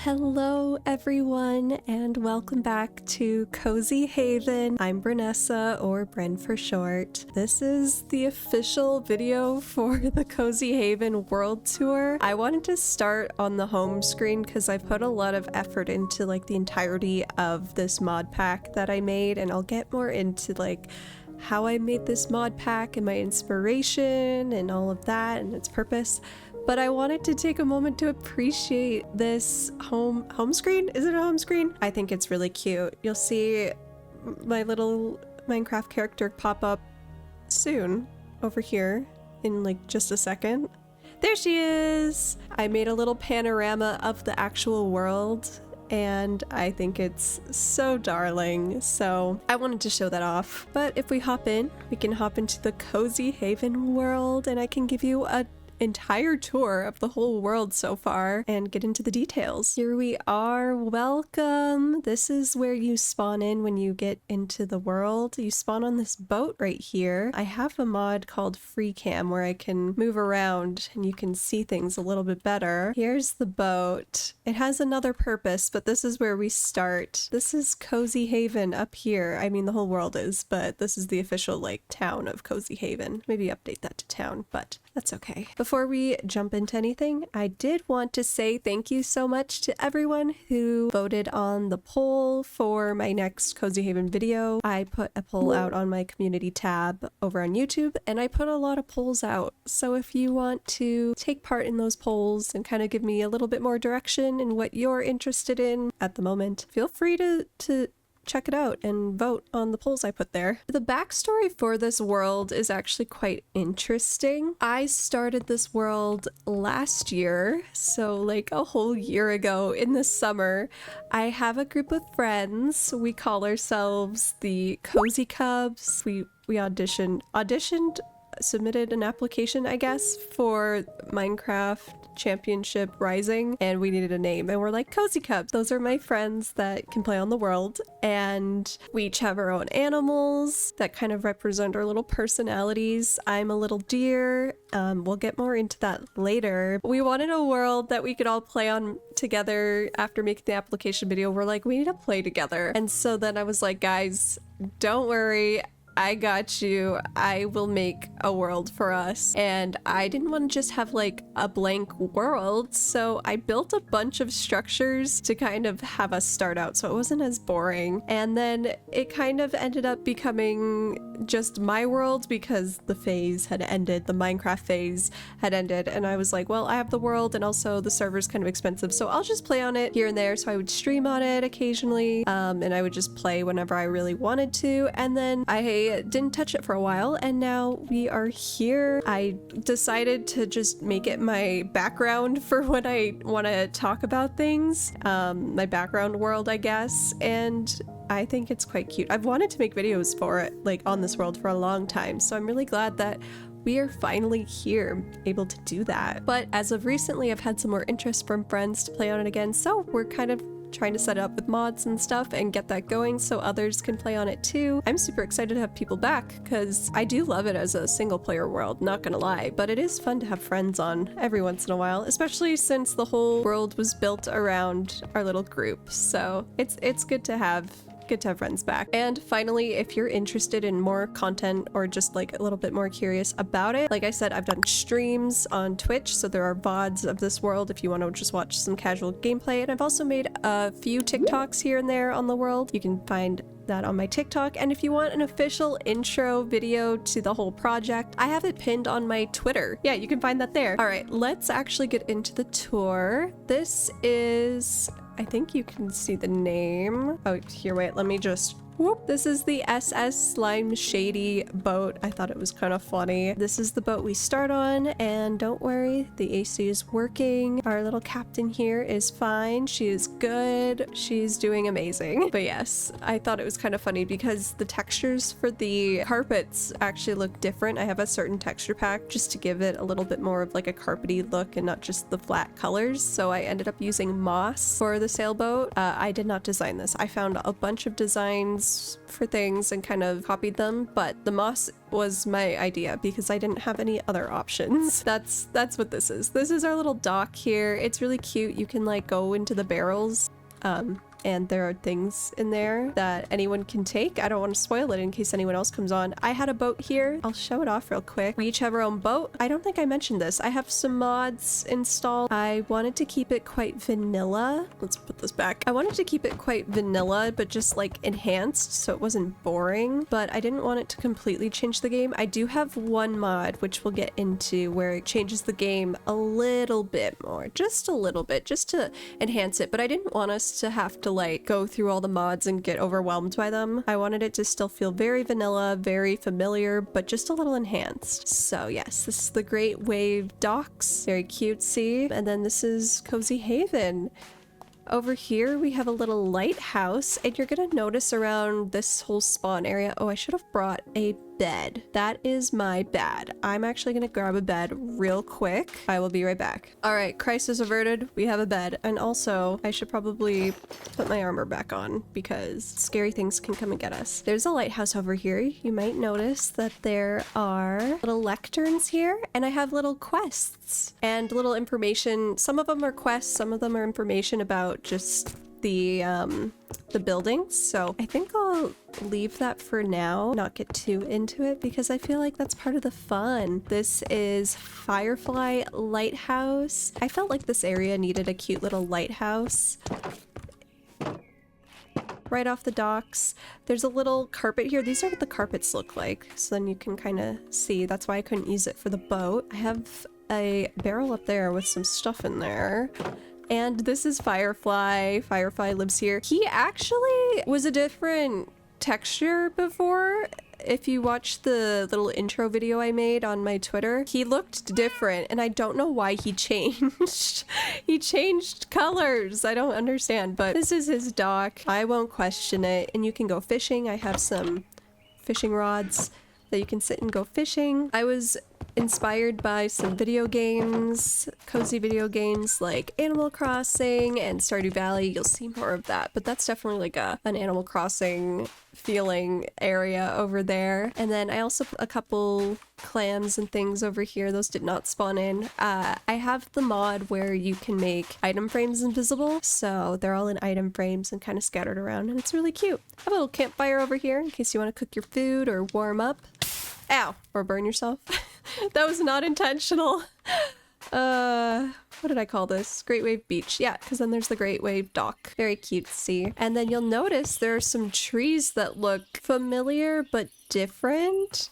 Hello everyone and welcome back to Cozy Haven. I'm Brenessa, or Bren for short. This is the official video for the Cozy Haven World Tour. I wanted to start on the home screen because I put a lot of effort into the entirety of this mod pack that I made, and I'll get more into how I made this mod pack and my inspiration and all of that and its purpose. But I wanted to take a moment to appreciate this home screen. Is it a home screen? I think it's really cute. You'll see my little Minecraft character pop up soon over here in just a second. There she is! I made a little panorama of the actual world, and I think it's so darling, so I wanted to show that off. But if we hop in, we can hop into the Cozy Haven world, and I can give you a entire tour of the whole world so far and get into the details. Here we are. Welcome. This is where you spawn in when you get into the world. You spawn on this boat right here. I have a mod called Free Cam where I can move around and you can see things a little bit better. Here's the boat. It has another purpose, but this is where we start. This is Cozy Haven up here. I mean, the whole world is, but this is the official town of Cozy Haven. Maybe update that to town, but that's okay. Before we jump into anything, I did want to say thank you so much to everyone who voted on the poll for my next Cozy Haven video. I put a poll out on my community tab over on YouTube, and I put a lot of polls out. So if you want to take part in those polls and kind of give me a little bit more direction in what you're interested in at the moment, feel free to check it out and vote on the polls I put there. The backstory for this world is actually quite interesting. I started this world last year, so a whole year ago in the summer. I have a group of friends. We call ourselves the Cozy Cubs. We auditioned, submitted an application, I guess, for Minecraft Championship Rising, and we needed a name, and we're like Cozy Cubs. Those are my friends that can play on the world, and we each have our own animals that kind of represent our little personalities. I'm a little deer. We'll get more into that later. We wanted a world that we could all play on together. After making the application video, we're like, we need to play together. And so then I was like, guys, don't worry, I got you. I will make a world for us. And I didn't want to just have a blank world, so I built a bunch of structures to kind of have us start out so it wasn't as boring. And then it kind of ended up becoming just my world because the phase had ended, the Minecraft phase had ended, and I was like, well, I have the world and also the server's kind of expensive, so I'll just play on it here and there. So I would stream on it occasionally, and I would just play whenever I really wanted to, and then I didn't touch it for a while, and now we are here. I decided to just make it my background for when I want to talk about things, my background world, I guess, and I think it's quite cute. I've wanted to make videos for it, on this world for a long time, so I'm really glad that we are finally here, able to do that. But as of recently, I've had some more interest from friends to play on it again, so we're kind of trying to set it up with mods and stuff and get that going so others can play on it too. I'm super excited to have people back because I do love it as a single player world, not gonna lie, but it is fun to have friends on every once in a while, especially since the whole world was built around our little group. So it's good to have friends back. And finally, if you're interested in more content or just a little bit more curious about it, like I said, I've done streams on Twitch, so there are VODs of this world if you want to just watch some casual gameplay, and I've also made a few TikToks here and there on the world. You can find that on my TikTok, and if you want an official intro video to the whole project, I have it pinned on my Twitter. Yeah, you can find that there. All right, let's actually get into the tour. This is, I think you can see the name. Oh, here, wait, let me just whoop. This is the SS Slime Shady boat. I thought it was kind of funny. This is the boat we start on, and don't worry, the AC is working. Our little captain here is fine. She is good. She's doing amazing. But yes, I thought it was kind of funny because the textures for the carpets actually look different. I have a certain texture pack just to give it a little bit more of a carpety look and not just the flat colors. So I ended up using moss for the sailboat. I did not design this. I found a bunch of designs moss for things and kind of copied them, but the moss was my idea because I didn't have any other options. That's what this is. This is our little dock here. It's really cute. You can like go into the barrels. And there are things in there that anyone can take. I don't want to spoil it in case anyone else comes on. I had a boat here. I'll show it off real quick. We each have our own boat. I don't think I mentioned this. I have some mods installed. I wanted to keep it quite vanilla. Let's put this back. I wanted to keep it quite vanilla, but just like enhanced so it wasn't boring, but I didn't want it to completely change the game. I do have one mod, which we'll get into, where it changes the game a little bit more, just a little bit, just to enhance it, but I didn't want us to have to like go through all the mods and get overwhelmed by them. I wanted it to still feel very vanilla, very familiar, but just a little enhanced. So yes, this is the Great Wave Docks, very cutesy. And then this is Cozy Haven. Over here we have a little lighthouse, and you're gonna notice around this whole spawn area, oh, I should have brought a bed. That is my bad. I'm actually gonna grab a bed real quick. I will be right back. All right, crisis averted. We have a bed. And also, I should probably put my armor back on because scary things can come and get us. There's a lighthouse over here. You might notice that there are little lecterns here, and I have little quests and little information. Some of them are quests, some of them are information about just the buildings. So I think I'll leave that for now, not get too into it because I feel like that's part of the fun. This is Firefly Lighthouse. I felt like this area needed a cute little lighthouse. Right off the docks. There's a little carpet here. These are what the carpets look like. So then you can kind of see. That's why I couldn't use it for the boat. I have a barrel up there with some stuff in there. And this is Firefly. Firefly lives here. He actually was a different texture before. If you watch the little intro video I made on my Twitter, he looked different, and I don't know why he changed. He changed colors. I don't understand, but this is his dock. I won't question it, and you can go fishing. I have some fishing rods that you can sit and go fishing. I was inspired by some video games, cozy video games like Animal Crossing and Stardew Valley. You'll see more of that, but that's definitely like an Animal Crossing feeling area over there. And then I also put a couple clams and things over here. Those did not spawn in. I have the mod where you can make item frames invisible, so they're all in item frames and kind of scattered around, and it's really cute. I have a little campfire over here in case you want to cook your food or warm up. Ow! Or burn yourself. That was not intentional. What did I call this? Great Wave Beach. Yeah, because then there's the Great Wave Dock. Very cutesy. And then you'll notice there are some trees that look familiar but different.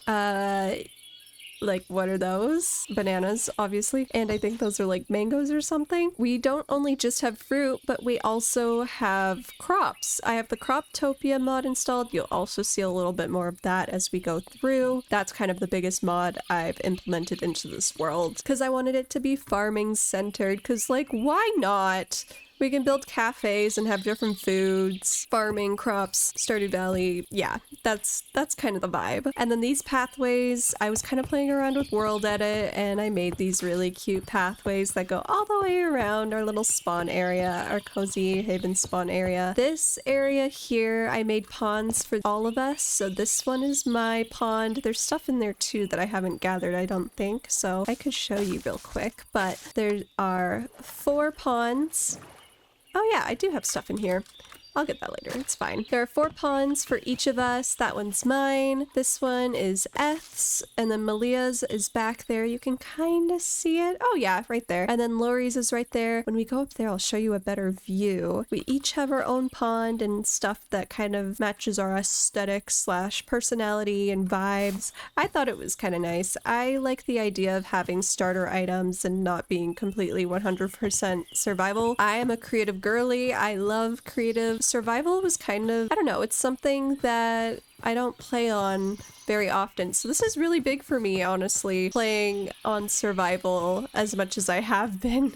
Like, what are those? Bananas, obviously. And I think those are like mangoes or something. We don't only just have fruit, but we also have crops. I have the Croptopia mod installed. You'll also see a little bit more of that as we go through. That's kind of the biggest mod I've implemented into this world because I wanted it to be farming centered, because like, why not? We can build cafes and have different foods, farming, crops, Stardew Valley. Yeah, that's kind of the vibe. And then these pathways, I was kind of playing around with World Edit, and I made these really cute pathways that go all the way around our little spawn area, our Cozy Haven spawn area. This area here, I made ponds for all of us. So this one is my pond. There's stuff in there too that I haven't gathered, I don't think. So I could show you real quick, but there are 4 ponds. Oh yeah, I do have stuff in here. I'll get that later, it's fine. There are 4 ponds for each of us. That one's mine. This one is Eth's, and then Malia's is back there. You can kind of see it. Oh yeah, right there. And then Lori's is right there. When we go up there, I'll show you a better view. We each have our own pond and stuff that kind of matches our aesthetic / personality and vibes. I thought it was kind of nice. I like the idea of having starter items and not being completely 100% survival. I am a creative girly. I love creative. Survival was kind of, I don't know, it's something that I don't play on very often. So this is really big for me, honestly, playing on survival as much as I have been.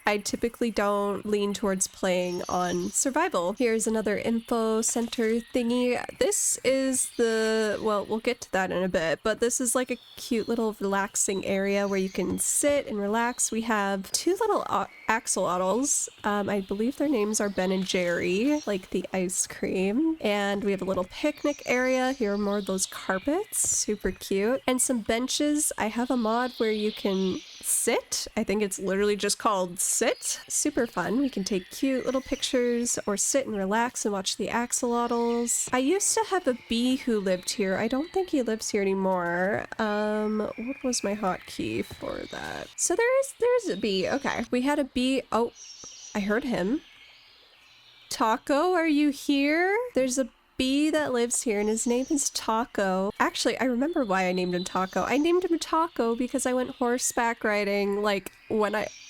I typically don't lean towards playing on survival. Here's another info center thingy. This is the, well, we'll get to that in a bit, but this is like a cute little relaxing area where you can sit and relax. We have two little axolotls. I believe their names are Ben and Jerry, like the ice cream. And we have a little picnic area. Here are more of those carpets, super cute. And some benches. I have a mod where you can sit. I think it's literally just called sit. Super fun. We can take cute little pictures or sit and relax and watch the axolotls. I used to have a bee who lived here. I don't think he lives here anymore. What was my hotkey for that? So there's a bee. Okay. We had a bee. Oh, I heard him. Taco, are you here? There's a bee that lives here and his name is Taco. Actually, I remember why I named him Taco. I named him Taco because I went horseback riding like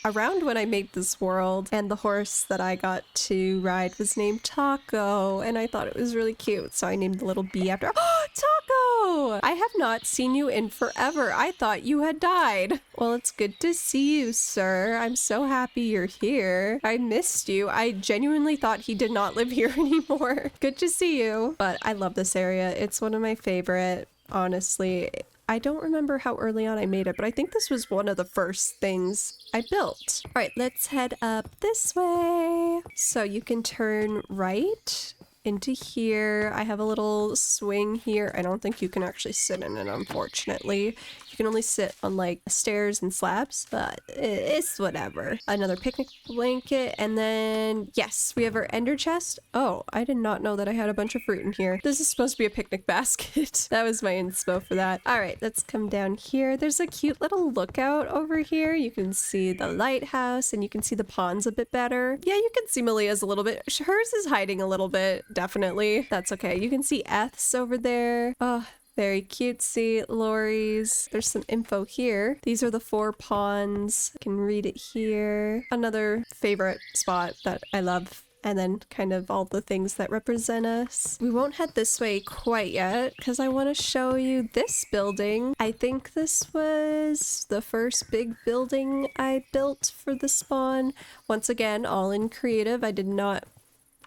around when I made this world, and the horse that I got to ride was named Taco, and I thought it was really cute, so I named the little bee after. Oh, Taco! I have not seen you in forever. I thought you had died. Well, it's good to see you, sir. I'm so happy you're here. I missed you. I genuinely thought he did not live here anymore. Good to see you. But I love this area. It's one of my favorite, honestly. I don't remember how early on I made it, but I think this was one of the first things I built. All right, let's head up this way. So you can turn right into here. I have a little swing here. I don't think you can actually sit in it, unfortunately. You can only sit on like stairs and slabs, but it's whatever. Another picnic blanket, and then yes, we have our ender chest. Oh, I did not know that I had a bunch of fruit in here. This is supposed to be a picnic basket. That was my inspo for that. All right, let's come down here. There's a cute little lookout over here. You can see the lighthouse and you can see the ponds a bit better. Yeah, you can see Malia's a little bit. Hers is hiding a little bit, definitely. That's okay. You can see Eth's over there. Oh, very cutesy. Lori's. There's some info here. These are the 4 ponds. You can read it here. Another favorite spot that I love. And then kind of all the things that represent us. We won't head this way quite yet because I want to show you this building. I think this was the first big building I built for the spawn. Once again, all in creative. I did not...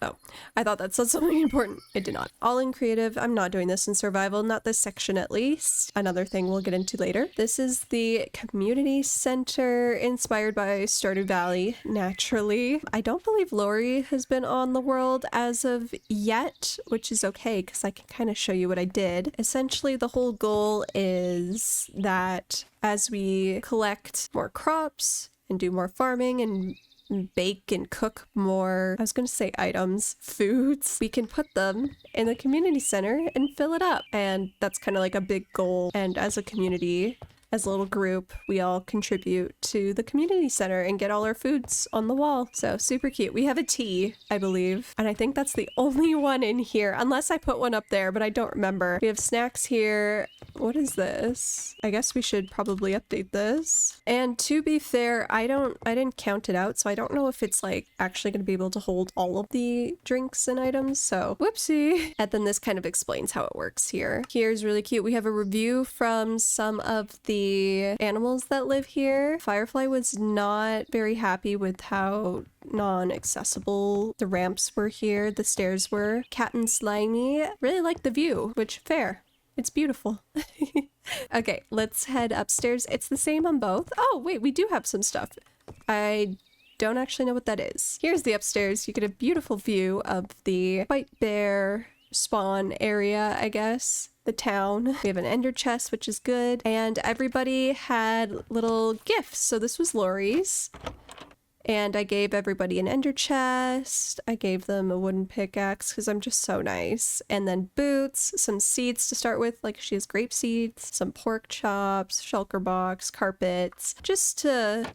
Oh, I thought that said something important. It did not. All in creative. I'm not doing this in survival, not this section at least. Another thing we'll get into later. This is the community center inspired by Stardew Valley, naturally. I don't believe Lori has been on the world as of yet, which is okay because I can kind of show you what I did. Essentially, the whole goal is that as we collect more crops and do more farming and bake and cook more, I was going to say items, foods, we can put them in the community center and fill it up. And that's kind of like a big goal. And as a community, as a little group, we all contribute to the community center and get all our foods on the wall. So super cute. We have a tea, I believe. And I think that's the only one in here, unless I put one up there, but I don't remember. We have snacks here. What is this? I guess we should probably update this. And to be fair, I didn't count it out, so I don't know if it's like actually going to be able to hold all of the drinks and items. So whoopsie. And then this kind of explains how it works here. Here's really cute. We have a review from some of the animals that live here. Firefly was not very happy with how non-accessible the ramps were here, the stairs were. Cat and Slimy really liked the view, which fair. It's beautiful. Okay, let's head upstairs. It's the same on both. Oh, wait, we do have some stuff. I don't actually know what that is. Here's the upstairs. You get a beautiful view of the White Bear spawn area, I guess. The town. We have an ender chest, which is good. And everybody had little gifts. So this was Lori's. And I gave everybody an ender chest. I gave them a wooden pickaxe because I'm just so nice. And then boots, some seeds to start with, like she has grape seeds, some pork chops, shulker box, carpets, just to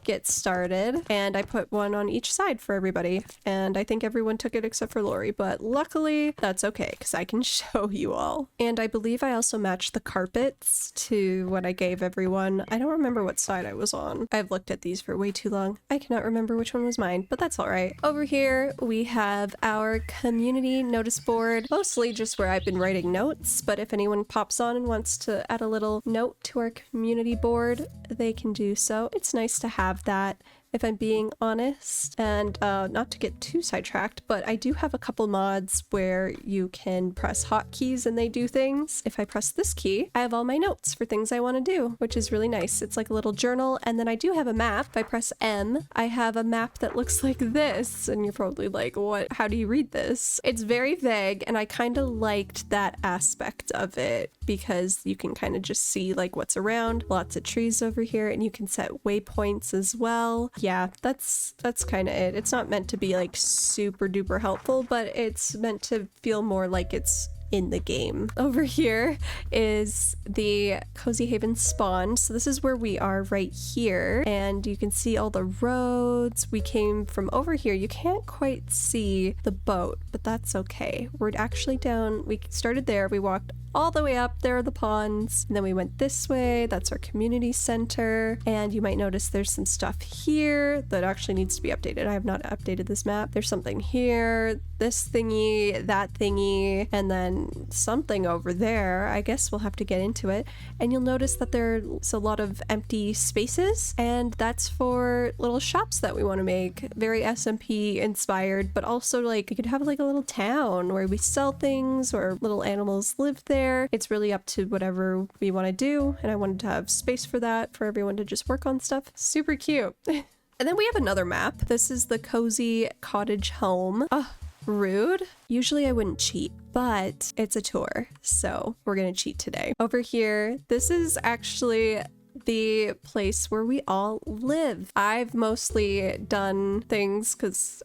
get started, and I put one on each side for everybody, and I think everyone took it except for Lori, but luckily that's okay because I can show you all. And I believe I also matched the carpets to what I gave everyone. I don't remember what side I was on. I've looked at these for way too long. I cannot remember which one was mine, but that's all right. Over here we have our community notice board, mostly just where I've been writing notes, but if anyone pops on and wants to add a little note to our community board, they can do so. It's nice to have that, if I'm being honest, and not to get too sidetracked, but I do have a couple mods where you can press hotkeys and they do things. If I press this key, I have all my notes for things I want to do, which is really nice. It's like a little journal, and then I do have a map. If I press M, I have a map that looks like this, and you're probably like, what? How do you read this? It's very vague, and I kind of liked that aspect of it because you can kind of just see like what's around. Lots of trees over here, and you can set waypoints as well. Yeah, that's kind of it. It's not meant to be like super duper helpful, but it's meant to feel more like it's in the game. Over here is the Cozy Haven spawn. So this is where we are right here, and you can see all the roads. We came from over here. You can't quite see the boat, but that's okay. We're actually down. We started there. We walked all the way up. There are the ponds, and then we went this way. That's our community center, and you might notice there's some stuff here that actually needs to be updated. I have not updated this map. There's something here, this thingy, that thingy, and then something over there. I guess we'll have to get into it. And you'll notice that there's a lot of empty spaces, and that's for little shops that we want to make. Very SMP inspired, but also like you could have like a little town where we sell things or little animals live there. It's really up to whatever we want to do, and I wanted to have space for that, for everyone to just work on stuff. Super cute. And then we have another map. This is the cozy cottage home. Oh, rude. Usually I wouldn't cheat, but it's a tour, so we're gonna cheat today. Over here, this is actually the place where we all live. I've mostly done things because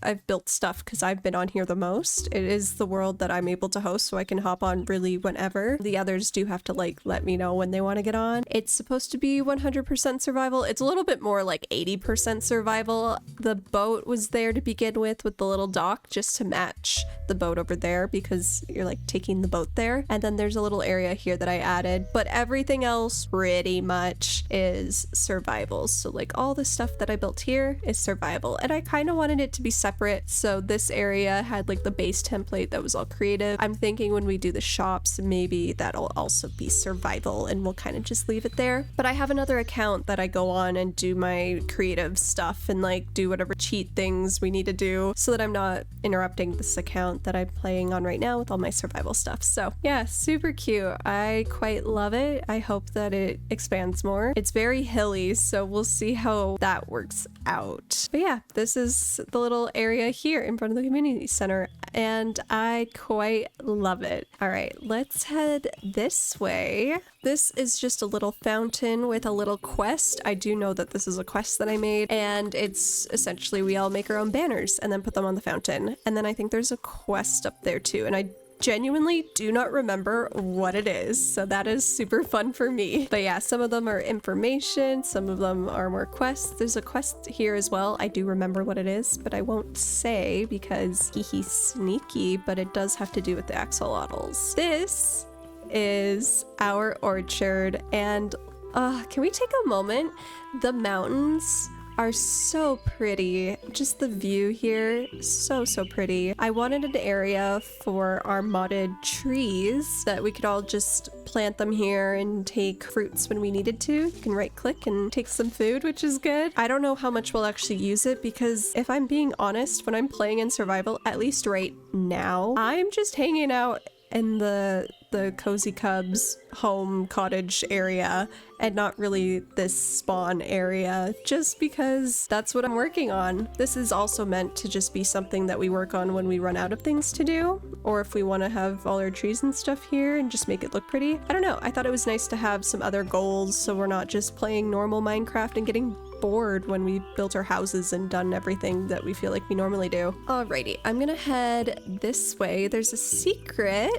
I've built stuff because I've been on here the most. It is the world that I'm able to host, so I can hop on really whenever. The others do have to like let me know when they want to get on. It's supposed to be 100% survival. It's a little bit more like 80% survival. The boat was there to begin with the little dock just to match the boat over there because you're like taking the boat there. And then there's a little area here that I added, but everything else pretty much is survival. So like all the stuff that I built here is survival, and I kind of wanted it to be separate. So this area had like the base template that was all creative. I'm thinking when we do the shops, maybe that'll also be survival and we'll kind of just leave it there. But I have another account that I go on and do my creative stuff and like do whatever cheat things we need to do so that I'm not interrupting this account that I'm playing on right now with all my survival stuff. So yeah, super cute. I quite love it. I hope that it expands more. It's very hilly, so we'll see how that works out. But yeah, this is the little area here in front of the community center, and I quite love it. All right, let's head this way. This is just a little fountain with a little quest. I do know that this is a quest that I made, and it's essentially we all make our own banners and then put them on the fountain. And then I think there's a quest up there too, and I genuinely do not remember what it is, so that is super fun for me. But yeah, some of them are information, some of them are more quests. There's a quest here as well. I do remember what it is, but I won't say because he's sneaky, but it does have to do with the axolotls. This is our orchard, and can we take a moment? The mountains are so pretty. Just the view here, so pretty. I wanted an area for our modded trees that we could all just plant them here and take fruits when we needed to. You can right click and take some food, which is good. I don't know how much we'll actually use it because if I'm being honest, when I'm playing in survival, at least right now, I'm just hanging out in the Cozy Cubs home cottage area and not really this spawn area, just because that's what I'm working on. This is also meant to just be something that we work on when we run out of things to do, or if we want to have all our trees and stuff here and just make it look pretty. I don't know, I thought it was nice to have some other goals so we're not just playing normal Minecraft and getting bored when we built our houses and done everything that we feel like we normally do. Alrighty, I'm gonna head this way. There's a secret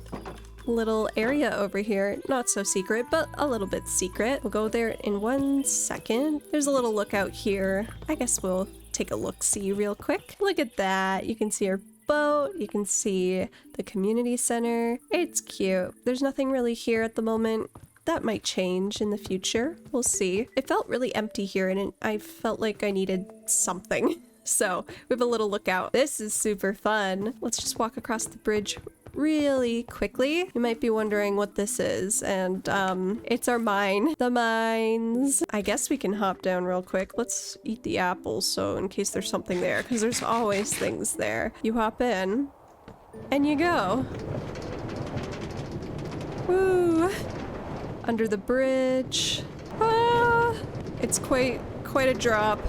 little area over here. Not so secret, but a little bit secret. We'll go there in 1 second. There's a little lookout here. I guess we'll take a look-see real quick. Look at that. You can see our boat. You can see the community center. It's cute. There's nothing really here at the moment. That might change in the future. We'll see. It felt really empty here and I felt like I needed something. So we have a little lookout. This is super fun. Let's just walk across the bridge really quickly. You might be wondering what this is, and it's our mine. The mines. I guess we can hop down real quick. Let's eat the apples so in case there's something there, because there's always things there. You hop in and you go. Woo! Under the bridge. Ah! It's quite a drop.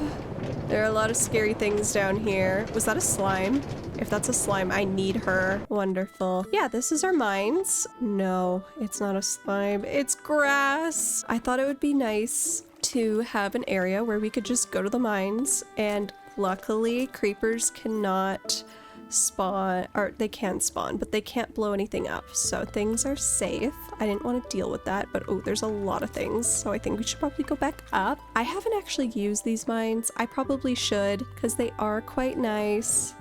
There are a lot of scary things down here. Was that a slime? If that's a slime, I need her. Wonderful. Yeah, this is our mines. No, it's not a slime. It's grass. I thought it would be nice to have an area where we could just go to the mines, and luckily creepers cannot spawn, or they can spawn, but they can't blow anything up, so things are safe. I didn't want to deal with that, but oh, there's a lot of things, so I think we should probably go back up. I haven't actually used these mines. I probably should, because they are quite nice.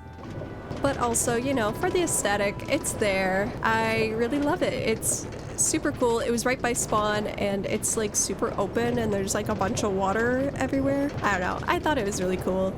But also, you know, for the aesthetic, it's there. I really love it. It's super cool. It was right by spawn and it's like super open and there's like a bunch of water everywhere. I don't know. I thought it was really cool.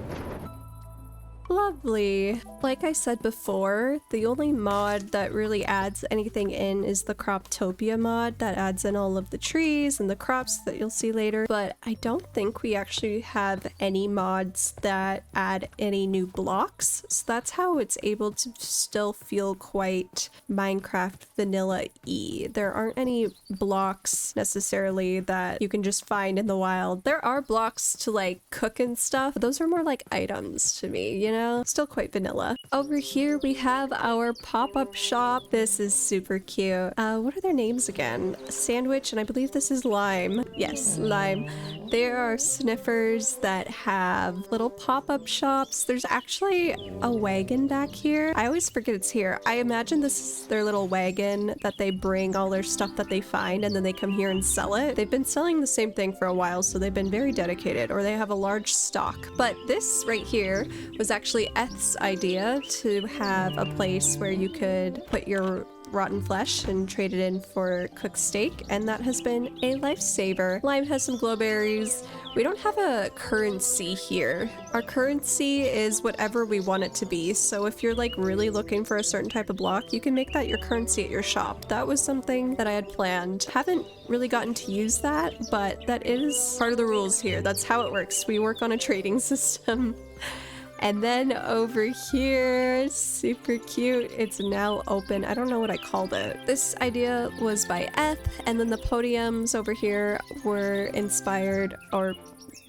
Lovely. Like I said before, the only mod that really adds anything in is the Croptopia mod that adds in all of the trees and the crops that you'll see later, but I don't think we actually have any mods that add any new blocks, so that's how it's able to still feel quite Minecraft vanilla-y. There aren't any blocks necessarily that you can just find in the wild. There are blocks to like cook and stuff, but those are more like items to me, you know? Still quite vanilla. Over here we have our pop-up shop. This is super cute. What are their names again? Sandwich, and I believe this is Lime. Yes, Lime. There are sniffers that have little pop-up shops. There's actually a wagon back here. I always forget it's here. I imagine this is their little wagon that they bring all their stuff that they find and then they come here and sell it. They've been selling the same thing for a while, so they've been very dedicated, or they have a large stock. But this right here was actually Eth's idea to have a place where you could put your rotten flesh and trade it in for cooked steak, and that has been a lifesaver. Lime has some glowberries. We don't have a currency here. Our currency is whatever we want it to be, so if you're like really looking for a certain type of block, you can make that your currency at your shop. That was something that I had planned. Haven't really gotten to use that, but that is part of the rules here. That's how it works. We work on a trading system. And then over here, super cute, it's now open. I don't know what I called it. This idea was by Eth, and then the podiums over here were inspired, or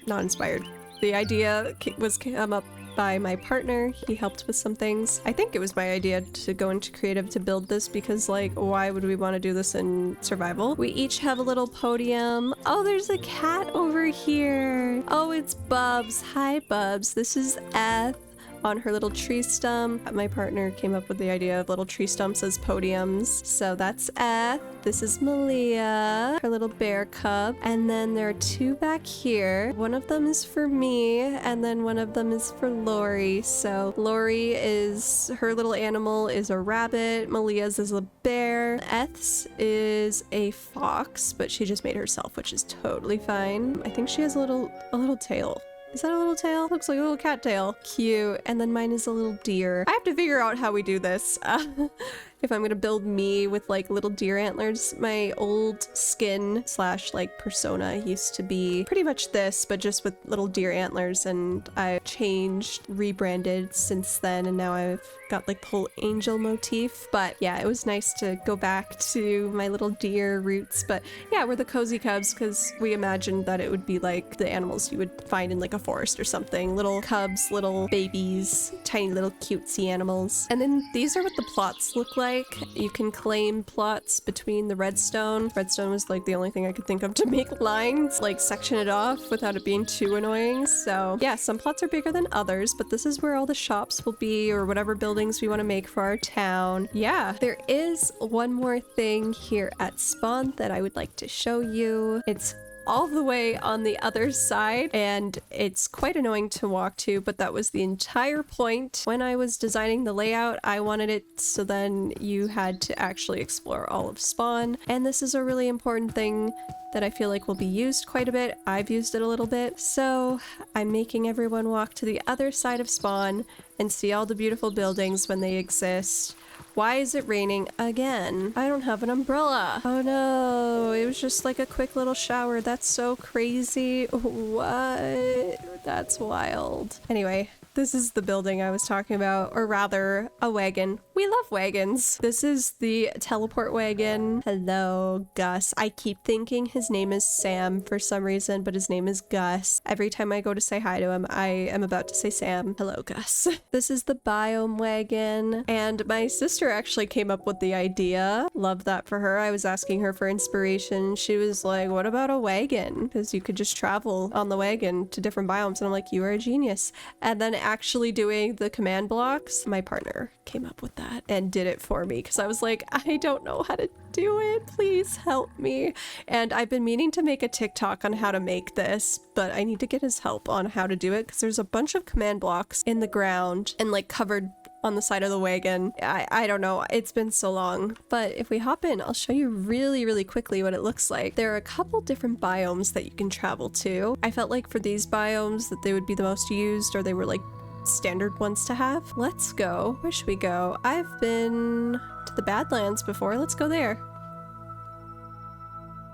not inspired. The idea was come up by my partner. He helped with some things. I think it was my idea to go into creative to build this because, like, why would we want to do this in survival? We each have a little podium. Oh, there's a cat over here. Oh, it's Bubs. Hi, Bubs. This is Eth on her little tree stump. My partner came up with the idea of little tree stumps as podiums. So that's Eth. This is Malia, her little bear cub. And then there are two back here. One of them is for me, and then one of them is for Lori. So Lori is, her little animal is a rabbit. Malia's is a bear. Eth's is a fox, but she just made herself, which is totally fine. I think she has a little tail. Is that a little tail? Looks like a little cat tail. Cute. And then mine is a little deer. I have to figure out how we do this. If I'm gonna build me with like little deer antlers. My old skin slash like persona used to be pretty much this, but just with little deer antlers, and I've changed, rebranded since then, and now I've got like the whole angel motif. But yeah, it was nice to go back to my little deer roots. But yeah, we're the cozy cubs because we imagined that it would be like the animals you would find in like a forest or something. Little cubs, little babies, tiny little cutesy animals. And then these are what the plots look like. like. You can claim plots between the redstone. Redstone was like the only thing I could think of to make lines, like section it off without it being too annoying. So yeah, some plots are bigger than others, but this is where all the shops will be, or whatever buildings we want to make for our town. Yeah, there is one more thing here at spawn that I would like to show you. It's all the way on the other side, and it's quite annoying to walk to, but that was the entire point. When I was designing the layout, I wanted it so then you had to actually explore all of spawn, and this is a really important thing that I feel like will be used quite a bit. I've used it a little bit, so I'm making everyone walk to the other side of spawn and see all the beautiful buildings when they exist. Why is it raining again? I don't have an umbrella. Oh no, it was just like a quick little shower. That's so crazy. What? That's wild. Anyway, this is the building I was talking about, or rather, a wagon. We love wagons. This is the teleport wagon. Hello, Gus. I keep thinking his name is Sam for some reason, but his name is Gus. Every time I go to say hi to him, I am about to say Sam. Hello, Gus. This is the biome wagon, and my sister actually came up with the idea. Love that for her. I was asking her for inspiration. She was like, what about a wagon? Because you could just travel on the wagon to different biomes, and I'm like, you are a genius. And then actually doing the command blocks, my partner came up with that and did it for me, because I was like, I don't know how to do it, please help me. And I've been meaning to make a TikTok on how to make this, but I need to get his help on how to do it, because there's a bunch of command blocks in the ground and like covered on the side of the wagon. I don't know, it's been so long. But if we hop in, I'll show you really quickly what it looks like. There are a couple different biomes that you can travel to. I felt like for these biomes that they would be the most used, or they were like standard ones to have. Let's go. Where should we go? I've been to the Badlands before. Let's go there.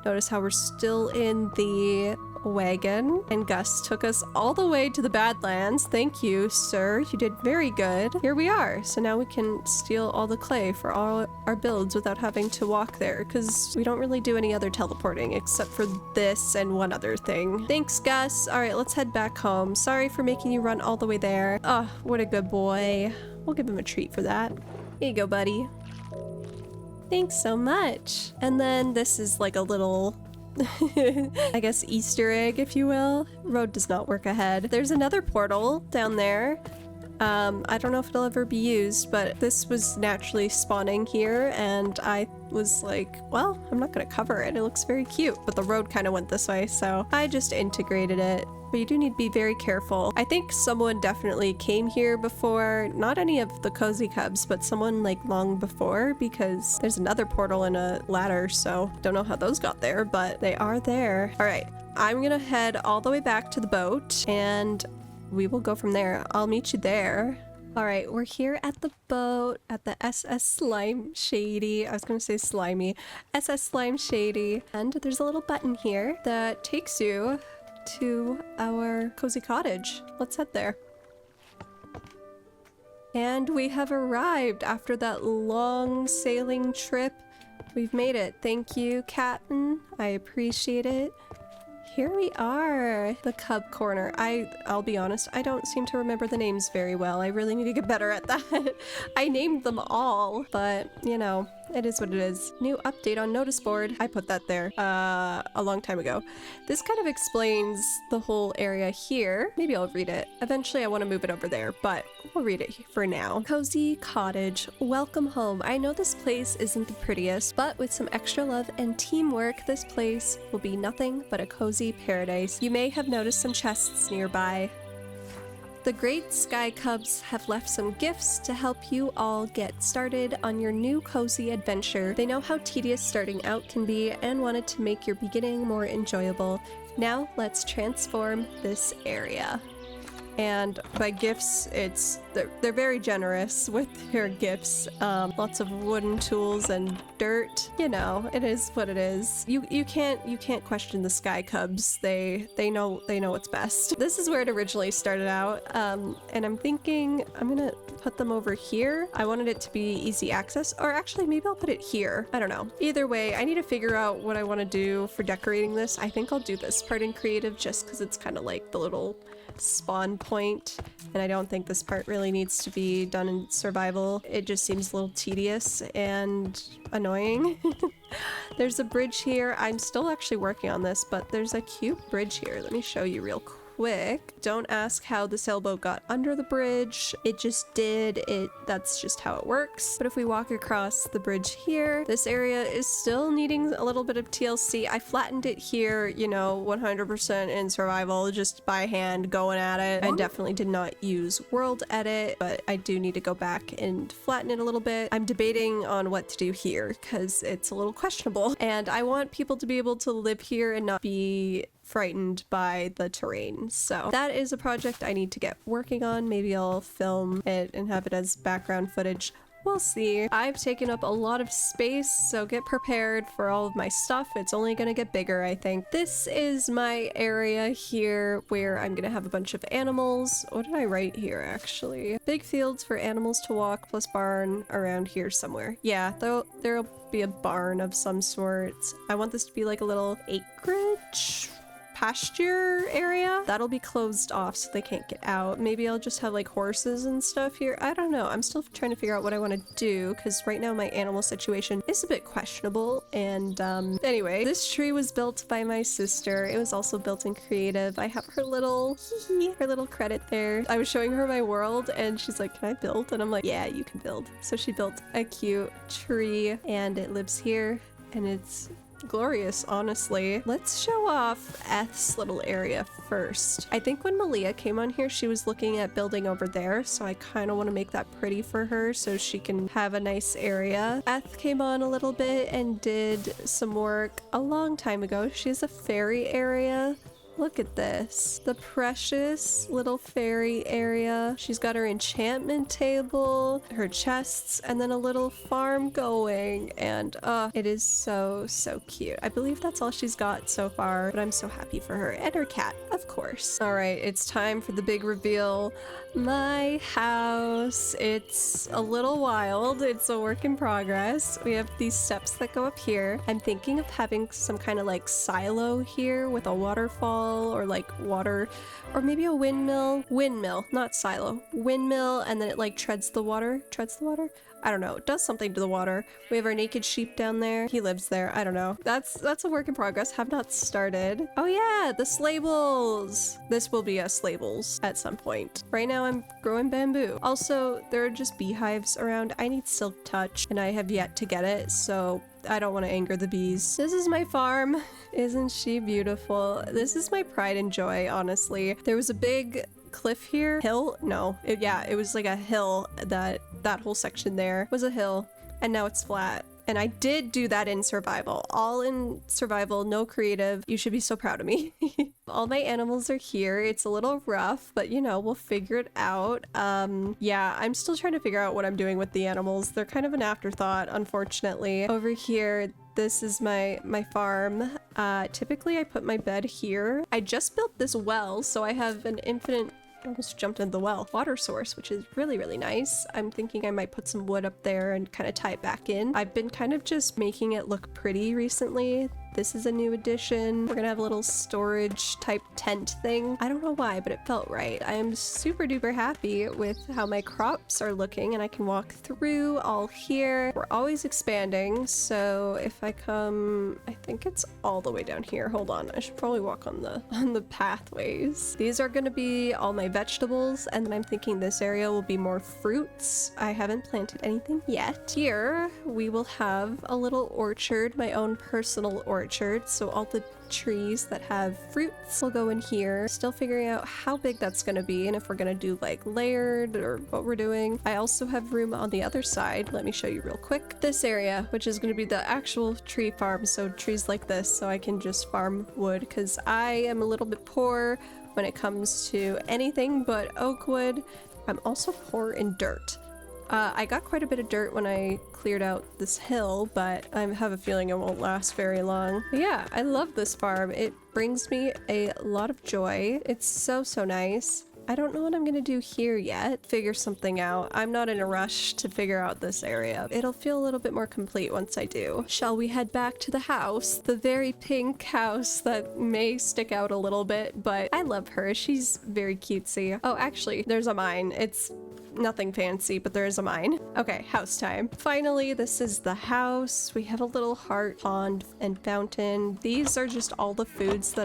Notice how we're still in the wagon, and Gus took us all the way to the Badlands. Thank you, sir. You did very good. Here we are. So now we can steal all the clay for all our builds without having to walk there, because we don't really do any other teleporting except for this and one other thing. Thanks, Gus. All right, let's head back home. Sorry for making you run all the way there. Oh, what a good boy. We'll give him a treat for that. Here you go, buddy. Thanks so much. And then this is like a little I guess Easter egg, if you will. Road does not work ahead. There's another portal down there. I don't know if it'll ever be used, but this was naturally spawning here, and I was like, well, I'm not gonna cover it. It looks very cute, but the road kind of went this way, so I just integrated it. But you do need to be very careful. I think someone definitely came here before, not any of the cozy cubs, but someone like long before, because there's another portal and a ladder, so don't know how those got there, but they are there. All right, I'm gonna head all the way back to the boat, and we will go from there. I'll meet you there. All right, we're here at the boat at the SS Slime Shady. I was gonna say slimy. SS Slime Shady. And there's a little button here that takes you to our cozy cottage. Let's head there. And we have arrived after that long sailing trip. We've made it. Thank you, Captain. I appreciate it. Here we are, the Cub Corner. I'll be honest, I don't seem to remember the names very well. I really need to get better at that. I named them all, but you know, it is what it is. New update on notice board. I put that there a long time ago. This kind of explains the whole area here. Maybe I'll read it. Eventually I want to move it over there, but we'll read it for now. Cozy cottage. Welcome home. I know this place isn't the prettiest, but with some extra love and teamwork, this place will be nothing but a cozy paradise. You may have noticed some chests nearby. The Great Sky Cubs have left some gifts to help you all get started on your new cozy adventure. They know how tedious starting out can be and wanted to make your beginning more enjoyable. Now let's transform this area. And by gifts, they're very generous with their gifts. Lots of wooden tools and dirt. You know, it is what it is. You can't question the Sky Cubs. They know what's best. This is where it originally started out. And I'm thinking I'm gonna put them over here. I wanted it to be easy access, or actually maybe I'll put it here. I don't know. Either way, I need to figure out what I want to do for decorating this. I think I'll do this part in creative just because it's kind of like the little spawn point, and I don't think this part really really needs to be done in survival. It just seems a little tedious and annoying. There's a bridge here. I'm still actually working on this, but there's a cute bridge here. Let me show you real quick. Don't ask how the sailboat got under the bridge. It just did. That's just how it works. But if we walk across the bridge here, this area is still needing a little bit of TLC. I flattened it here, you know, 100% in survival, just by hand going at it. I definitely did not use world edit, but I do need to go back and flatten it a little bit. I'm debating on what to do here because it's a little questionable, and I want people to be able to live here and not be frightened by the terrain. So that is a project I need to get working on. Maybe I'll film it and have it as background footage. We'll see. I've taken up a lot of space, so get prepared for all of my stuff. It's only gonna get bigger, I think. This is my area here where I'm gonna have a bunch of animals. What did I write here, actually? Big fields for animals to walk, plus barn around here somewhere. Yeah, there'll be a barn of some sort. I want this to be like a little acreage pasture area that'll be closed off so they can't get out. Maybe I'll just have like horses and stuff here. I don't know. I'm still trying to figure out what I want to do because right now my animal situation is a bit questionable. And anyway, this tree was built by my sister. It was also built in creative. I have her little credit there. I was showing her my world and she's like, can I build? And I'm like, yeah, you can build. So she built a cute tree and it lives here and it's glorious, honestly. Let's show off Eth's little area first. I think when Malia came on here, she was looking at building over there, so I kind of want to make that pretty for her so she can have a nice area. Eth came on a little bit and did some work a long time ago. She has a fairy area. Look at this. The precious little fairy area. She's got her enchantment table, her chests, and then a little farm going. And it is so, so cute. I believe that's all she's got so far, but I'm so happy for her. And her cat, of course. All right, it's time for the big reveal. My house. It's a little wild. It's a work in progress. We have these steps that go up here. I'm thinking of having some kind of like silo here with a waterfall or like water, or maybe a windmill, not silo, windmill, and then it like treads the water. I don't know, it does something to the water. We have our naked sheep down there. He lives there. I don't know. That's a work in progress. Have not started. Oh yeah, the slables. This will be a slables at some point. Right now I'm growing bamboo. Also, there are just beehives around. I need silk touch and I have yet to get it, so I don't want to anger the bees. This is my farm. Isn't she beautiful? This is my pride and joy, honestly. There was a big cliff here. Hill? No. It was like a hill. That whole section there was a hill, and now it's flat. And I did do that in survival. All in survival, no creative. You should be so proud of me. All my animals are here. It's a little rough, but you know, we'll figure it out. Yeah, I'm still trying to figure out what I'm doing with the animals. They're kind of an afterthought, unfortunately. Over here, this is my farm. Typically I put my bed here. I just built this well, so I have an infinite, I almost jumped into the well, water source, which is really, really nice. I'm thinking I might put some wood up there and kind of tie it back in. I've been kind of just making it look pretty recently. This is a new addition. We're gonna have a little storage type tent thing. I don't know why, but it felt right. I am super duper happy with how my crops are looking, and I can walk through all here. We're always expanding, so if I come, I think it's all the way down here. Hold on, I should probably walk on the pathways. These are gonna be all my vegetables, and then I'm thinking this area will be more fruits. I haven't planted anything yet. Here we will have a little orchard, my own personal orchard. So all the trees that have fruits will go in here. Still figuring out how big that's gonna be and if we're gonna do like layered or what we're doing. I also have room on the other side. Let me show you real quick. This area, which is gonna be the actual tree farm. So trees like this, so I can just farm wood because I am a little bit poor when it comes to anything but oak wood. I'm also poor in dirt. I got quite a bit of dirt when I cleared out this hill, but I have a feeling it won't last very long. But yeah, I love this farm. It brings me a lot of joy. It's so, so nice. I don't know what I'm gonna do here yet. Figure something out. I'm not in a rush to figure out this area. It'll feel a little bit more complete once I do. Shall we head back to the house? The very pink house that may stick out a little bit, but I love her. She's very cutesy. Oh, actually, there's a mine. It's nothing fancy, but there is a mine. Okay, house time. Finally, this is the house. We have a little heart, pond, and fountain. These are just all the foods that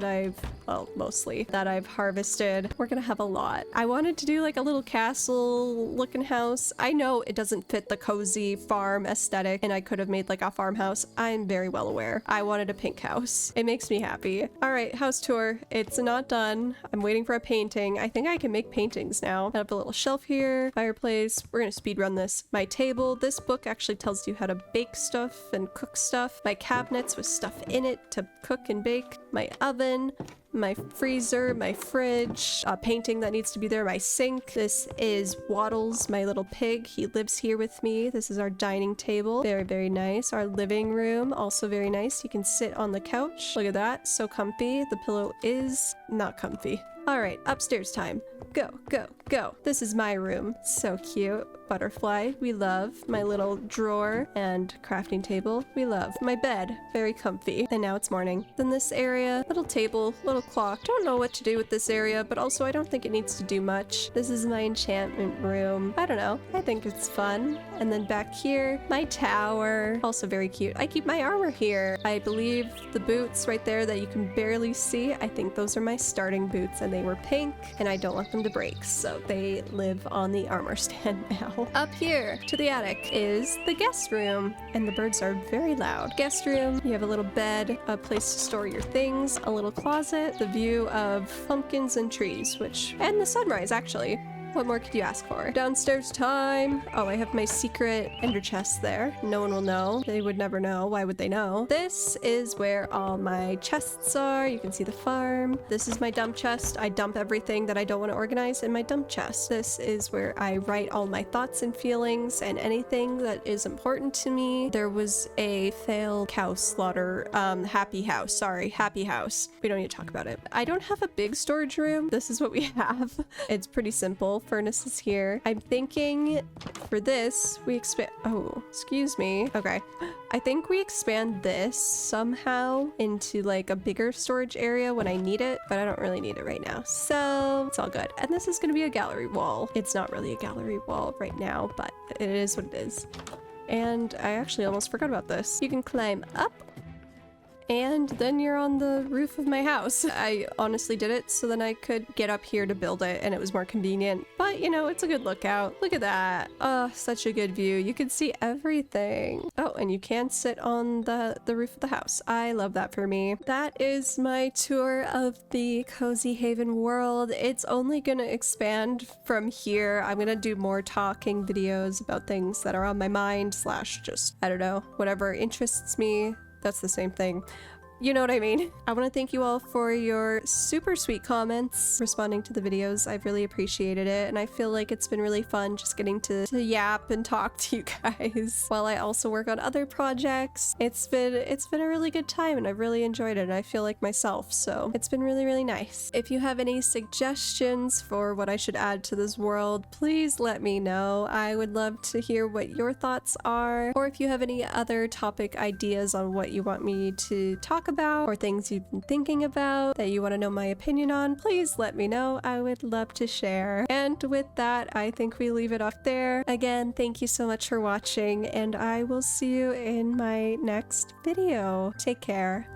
well, mostly, that I've harvested. We're gonna have a lot. I wanted to do like a little castle looking house. I know it doesn't fit the cozy farm aesthetic, and I could have made like a farmhouse. I'm very well aware. I wanted a pink house. It makes me happy. All right, house tour. It's not done. I'm waiting for a painting. I think I can make paintings now. I have a little shelf here, fireplace. We're gonna speed run this. My table. This book actually tells you how to bake stuff and cook stuff. My cabinets with stuff in it to cook and bake. My oven. My freezer, my fridge, a painting that needs to be there, my sink. This is Waddles, my little pig. He lives here with me. This is our dining table. Very, very nice. Our living room, also very nice. You can sit on the couch. Look at that, so comfy. The pillow is not comfy. All right, upstairs time. Go, go, go. This is my room. So cute. Butterfly, we love. My little drawer and crafting table, we love. My bed, very comfy. And now it's morning. Then this area, little table, little clock. Don't know what to do with this area, but also I don't think it needs to do much. This is my enchantment room. I don't know. I think it's fun. And then back here, my tower. Also very cute. I keep my armor here. I believe the boots right there that you can barely see, I think those are my starting boots, and they were pink, and I don't want them to break, so they live on the armor stand now. Up here to the attic is the guest room, and the birds are very loud. Guest room, you have a little bed, a place to store your things, a little closet, the view of pumpkins and trees, and the sunrise actually. What more could you ask for? Downstairs time. Oh, I have my secret ender chest there. No one will know. They would never know. Why would they know? This is where all my chests are. You can see the farm. This is my dump chest. I dump everything that I don't want to organize in my dump chest. This is where I write all my thoughts and feelings and anything that is important to me. There was a failed cow slaughter, happy house. Sorry, happy house. We don't need to talk about it. I don't have a big storage room. This is what we have. It's pretty simple. Furnace is here. I'm thinking for this, we expand. Oh, excuse me. Okay. I think we expand this somehow into like a bigger storage area when I need it, but I don't really need it right now. So it's all good. And this is going to be a gallery wall. It's not really a gallery wall right now, but it is what it is. And I actually almost forgot about this. You can climb up, and then you're on the roof of my house. I honestly did it so then I could get up here to build it, and it was more convenient. But, you know, it's a good lookout. Look at that. Oh, such a good view. You can see everything. Oh, and you can sit on the roof of the house. I love that for me. That is my tour of the Cozy Haven world. It's only gonna expand from here. I'm gonna do more talking videos about things that are on my mind / just, I don't know, whatever interests me. That's the same thing. You know what I mean? I want to thank you all for your super sweet comments responding to the videos. I've really appreciated it, and I feel like it's been really fun just getting to yap and talk to you guys while I also work on other projects. It's been a really good time, and I've really enjoyed it, and I feel like myself, so it's been really, really nice. If you have any suggestions for what I should add to this world, please let me know. I would love to hear what your thoughts are, or if you have any other topic ideas on what you want me to talk about or things you've been thinking about that you want to know my opinion on, please let me know. I would love to share. And with that, I think we leave it off there. Again, thank you so much for watching, and I will see you in my next video. Take care.